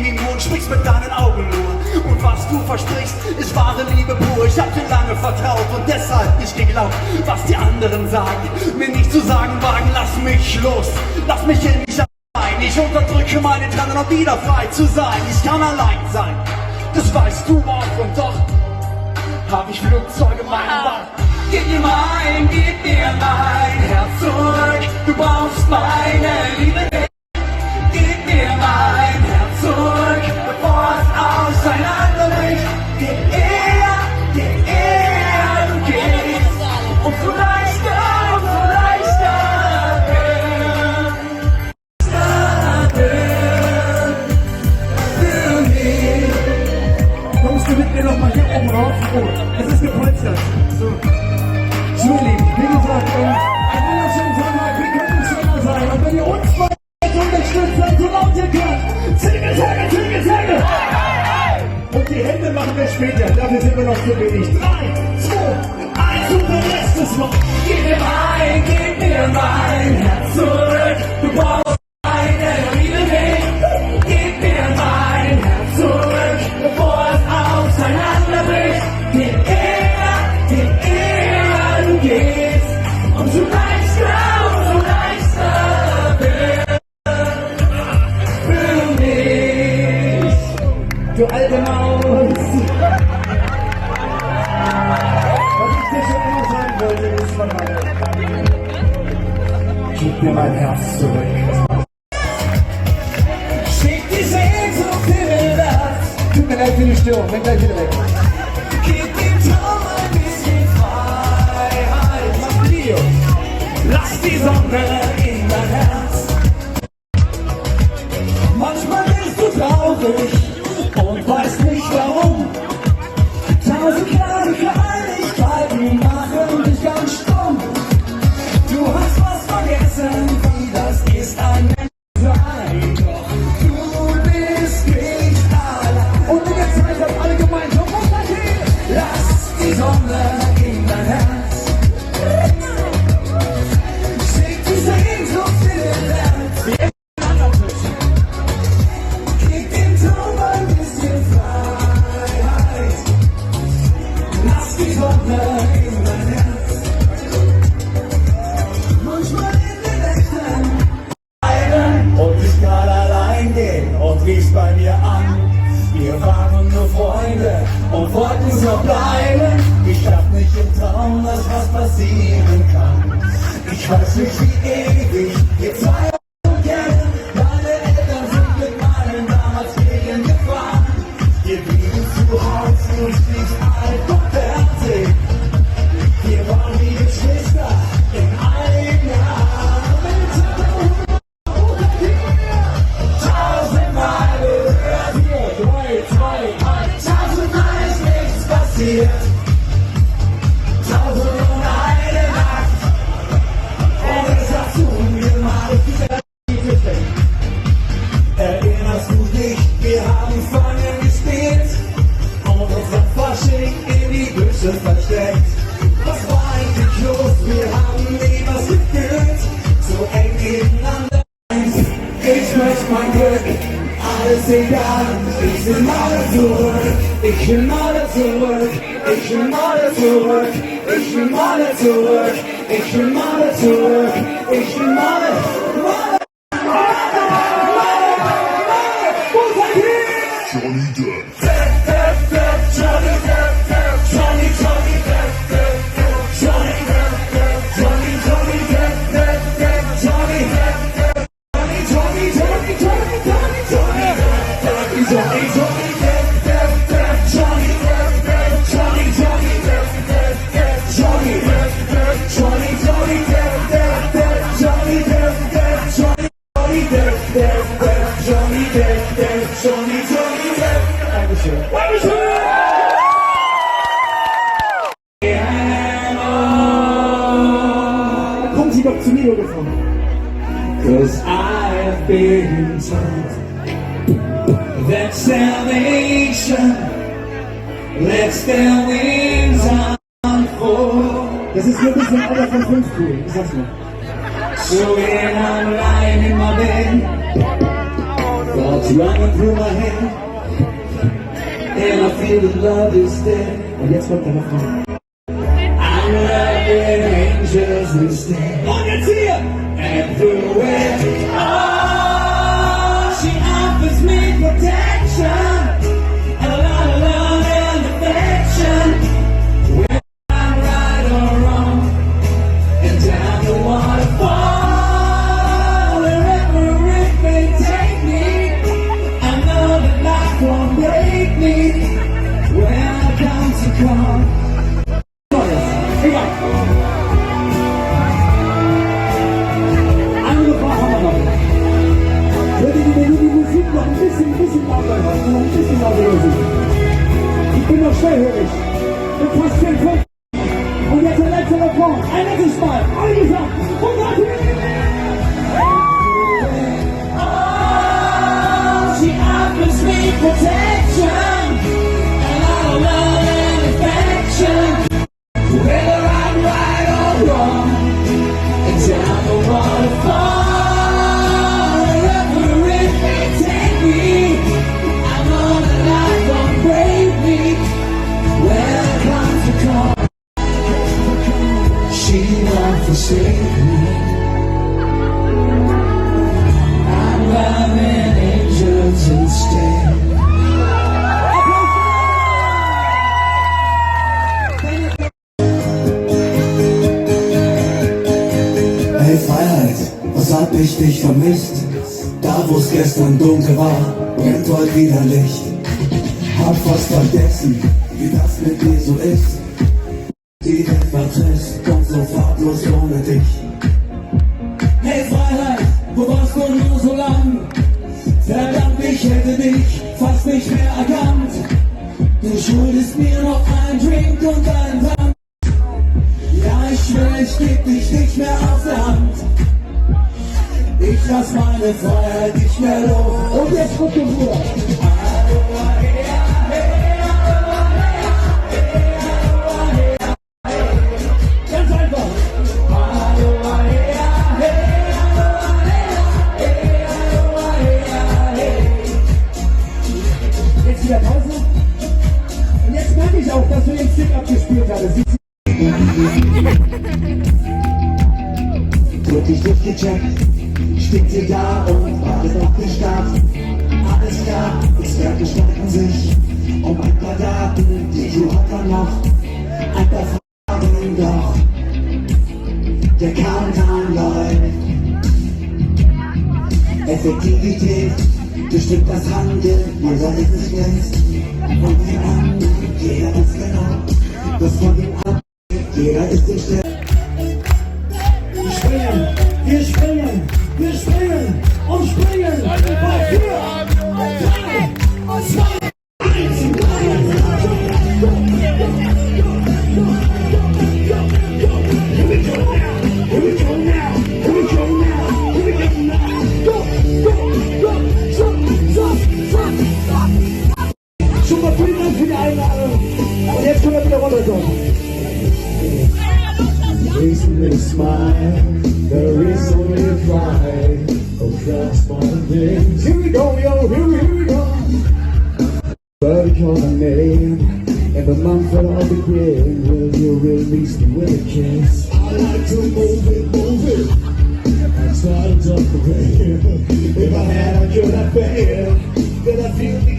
den Mund, sprichst mit deinen Augen nur. Und was du versprichst, ist wahre Liebe pur. Ich hab dir lange vertraut und deshalb nicht geglaubt, was die anderen sagen. Mir nicht zu sagen wagen, lass mich los, lass mich in mich allein. Ich unterdrücke meine Tränen, um wieder frei zu sein. Ich kann allein sein, das weißt du auch, und doch hab ich Flugzeuge in meinem Bauch. Gib mir mein Herz zurück, du brauchst meine Liebe nicht. Gib mir mein Herz zurück, bevor es auseinanderbricht. Je eher du gehst, umso leichter für mich. Kommst du mit mir noch mal hier oben rauf? Oh, es ist gepolstert. So. So, ihr Lieben, wie gesagt, ein wunderschönes Sommer, wir können schöner sein. Und wenn ihr uns mal unterstützt, dann so laut ihr könnt. Zähne! Und die Hände machen wir später, dafür sind wir noch zu wenig. 3, 2, 1 und der Rest ist noch. Gib mir mein Herz zurück, du brauchst meine Liebe nicht. Gib mir mein Herz zurück, bevor es auseinanderbricht. Je eher du gehst, umso leichter wird für mich. Du alte Maus. Was ich dir schon immer sagen wollte, ist von meiner. Gib mir mein Herz zurück. Schick die Sehnsucht in den Nacht. Tut mir leid für die Störung, bin gleich wieder weg. Gib dem Traum ein bisschen Freiheit. Mach Video. Lass die Sonne in dein Herz. Manchmal bist du traurig und weißt nicht warum. 1000 kleine Kleinigkeiten machen dich ganz stumm. Du hast was vergessen, wie das ist, ein Mensch sein. Doch du bist nicht allein. Und in der Zeit haben alle gemeinsam untergehen. Lass die Sonne in dein Herz. Schick die Sehnsucht in den Herz. Gib dem Traum ein bisschen Freiheit. Lass die Sonne in dein Herz. Manchmal in den Nächten und ich kann allein gehen und riechst bei mir an. Wir waren nur Freunde und wollten so bleiben. Ich schaff nicht im Traum, dass was passieren kann. Ich weiß nicht wie ewig wir zwei uns kennen. Deine Eltern sind mit meinen damals gegen gefahren. Wir blieben zu Hause und nicht alt und fertig. Wir waren wie Geschwister in einem Jahr. Tausendmal gehört hier, 3, 2, 1. Tausendmal ist nichts passiert. 1001 Nacht. Und es hast du mir mal wieder gefällt. Erinnerst du dich, wir haben Fangen gespielt und uns am Fasching in die Büsche versteckt. Was war eigentlich los? Wir haben nie was gefühlt, so eng nebeneinander. Ich möchte mein Glück, alles egal. Ich will mal zurück, ich will mal zurück, ich will mal zurück, ich will mal zurück, ich will mal zurück, ich will mal. Johnny Depp. Kommt sie doch zu mir gefunden. 'Cause I've been told that salvation lets their wings unfold. Das ist wirklich so ein Alter von 5 cool, ich sag's mal. So when I'm lying in my bed, thoughts running through my head, and I feel the love is dead. Und jetzt kommt der Refrain. I'm loving angels instead. Und jetzt hier! And through it all, she offers me protection, a lot of love and affection. When I'm right or wrong, and down the waterfall, wherever it may take me, I know that life won't break me when I come to call. Egal. Andere Frage haben wir noch. Würdet ihr die Musik noch ein bisschen lauter hören? Noch ein bisschen lauter hören? Ich bin noch schwerhörig. Mit fast 10 Punkten. Und jetzt der letzte Refrain. Ein letztes Mal. Alle gesagt. Und dann she offers me protection, a lot of love and affection. Whether I'm right or wrong, and down the waterfall, wherever it may take me, I know that life won't break me when I come to call. She won't forsake me. I'm loving angels instead. Hey Freiheit, was hab ich dich vermisst? Da wo's gestern dunkel war, brennt heute wieder Licht. Hab fast vergessen, wie das mit dir so ist. Die Welt war trist und so farblos ohne dich. Hey Freiheit, wo warst du nur so lang? Verdammt, ich hätte dich fast nicht mehr erkannt. Du schuldest mir noch einen Drink und einen Sand. Ja, ich schwör, ich geb dich nicht mehr aus der Hand. Ich lass meine Freiheit nicht mehr los. Und jetzt kommt der Bruder. Ganz einfach. Jetzt wieder Pause. Und jetzt merke ich auch, dass du den Stick abgespielt hattest. Wirklich durchgecheckt, steht sie da und wartet auf den Start. Alles klar, Experten streiten sich um ein paar Daten, die Crew hat dann noch ein paar Fragen, doch der Countdown läuft. Effektivität bestimmt das Handeln, jeder ist es längst von den anderen, jeder ist genau, das von ihm ab, jeder ist im Stern. Wir springen und springen. Bei 4, 3, 2, 1. Schon mal vielen Dank für die Einladung. Und jetzt können wir wieder runterkommen. Reason to smile, the reason we fly, across modern things. Here we go, yo, here we go. But call my name, and the month that I'll begin, will you release me with a kiss? I like to move it. I started off the rain. If I had, I could have failed. Then I feel the